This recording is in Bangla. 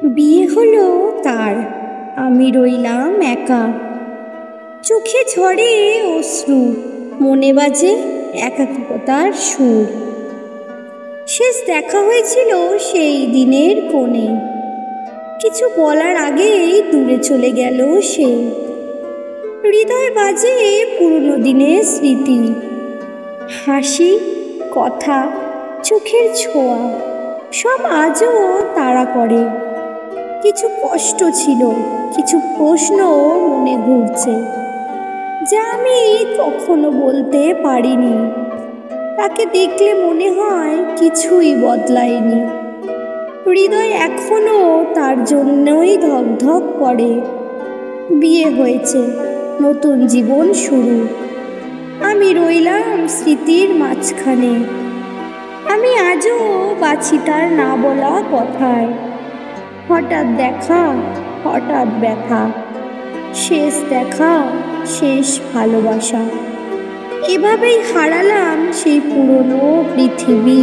বিয়ে হলো তার, আমি রইলাম একা। চোখে ঝরে অশ্রু, মনে বাজে একাকিকতার সুর। শেষ দেখা হয়েছিল সেই দিনের কোণে, কিছু বলার আগেই দূরে চলে গেল সে। হৃদয় বাজে পুরনো দিনের স্মৃতি, হাসি, কথা, চোখের ছোঁয়া সব আজও তাড়া করে। কিছু কষ্ট ছিল, কিছু প্রশ্ন মনে ঘুরছে, যা আমি কখনো বলতে পারিনি। তাকে দেখলে মনে হয় কিছুই বদলায়নি। হৃদয় এখনো তার জন্যই ধক ধক করে। বিয়ে হয়েছে, নতুন জীবন শুরু। আমি রইলাম স্মৃতির মাঝখানে। আমি আজও বাঁচি তার না বলা কথায়। হঠাৎ দেখা, হঠাৎ ব্যথা, শেষ দেখা, শেষ ভালোবাসা। এভাবেই হারালাম সেই পুরনো পৃথিবী।